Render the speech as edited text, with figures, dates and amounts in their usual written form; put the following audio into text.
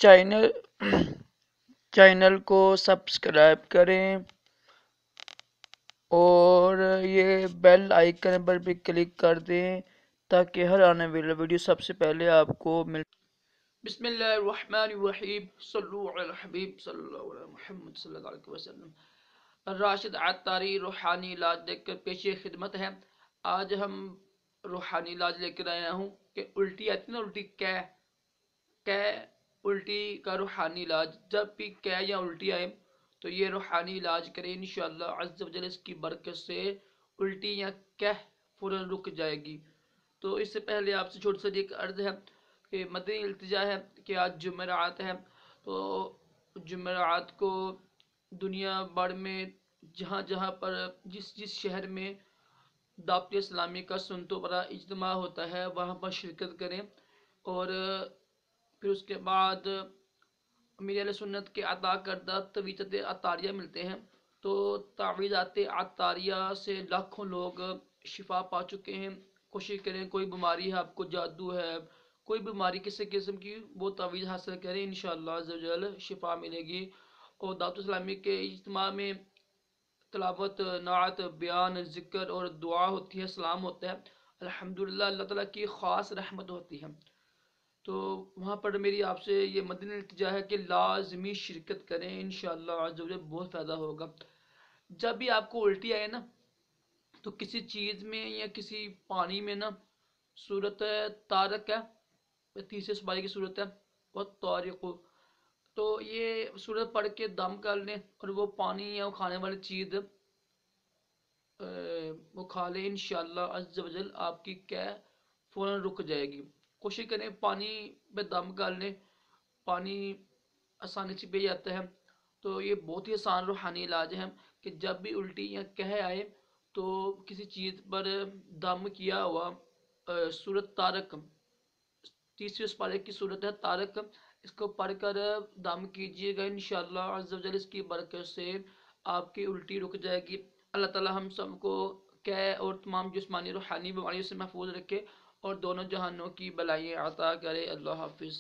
Channel channel کو subscribe کریں اور یہ بیل آئیکن پر بھی کلک کر دیں تاکہ ہر آنے والی ویڈیو سب سے پہلے آپ کو مل۔ بسم اللہ الرحمن الرحیم، صلو علی الحبیب صلی اللہ علیہ محمد صلی اللہ علیہ وسلم۔ راشد عطاری روحانی علاج دیکھ کر پیش خدمت ہے۔ آج ہم روحانی علاج لے کر آیا ہوں کہ الٹی آتی نا، الٹی الٹی کا روحانی علاج۔ جب بھی یا الٹی آئے تو یہ روحانی علاج کریں، انشاءاللہ عز و جل اس کی برکت سے الٹی یا فوراً رک جائے گی۔ تو اس سے پہلے آپ سے چھوٹی سی ایک عرض ہے کہ مدنی التجا ہے کہ آج جمعرات ہے، تو جمعرات کو دنیا بھر میں جہاں جہاں پر جس شہر میں دعوت اسلامی کا سنتوں بڑا اجتماع ہوتا ہے وہاں پر شرکت کریں، اور پھر اس کے بعد امیر اہل سنت کے عطا کردہ تعویذات عطاریہ ملتے ہیں، تو تعویذات عطاریہ سے لاکھوں لوگ شفا پا چکے ہیں۔ کوشش کریں، کوئی بیماری ہے آپ کو، جادو ہے، کوئی بیماری کسی قسم کی، وہ تعویذ حاصل کریں، انشاءاللہ عز و جل شفا ملے گی۔ اور دعوت اسلامی کے اجتماع میں تلاوت، نعت، بیان، ذکر اور دعا ہوتی ہے، سلام ہوتا ہے، الحمدللہ اللہ تعالیٰ کی خاص رحمت ہوتی ہے۔ تو وہاں پر میری آپ سے یہ مدنی التجا ہے کہ لازمی شرکت کریں، انشاءاللہ عز و جل بہت فائدہ ہوگا۔ جب بھی آپ کو الٹی آئے نا تو کسی چیز میں یا کسی پانی میں نا سورت طارق ہے، تیسرے سپارے کی صورت ہے، بہت طارق، تو یہ سورت پڑھ کے دم کر لیں اور وہ پانی یا وہ کھانے والی چیز وہ کھا لیں، انشاءاللہ عز و جل آپ کی فوراً رک جائے گی۔ کوشش کریں پانی پہ دم کر لیں، پانی آسانی سے پی جاتا ہے۔ تو یہ بہت ہی آسان روحانی علاج ہے کہ جب بھی الٹی یا آئے تو کسی چیز پر دم کیا ہوا سورت طارق، تیسرے سپارے کی صورت ہے طارق، اس کو پڑھ کر دم کیجئے گا، انشاءاللہ عز و جل اس کی برکت سے آپ کی الٹی رک جائے گی۔ اللہ تعالی ہم سب کو اور تمام جسمانی روحانی بیماریوں سے محفوظ رکھے اور دونوں جہانوں کی بلائیں عطا کرے۔ اللہ حافظ۔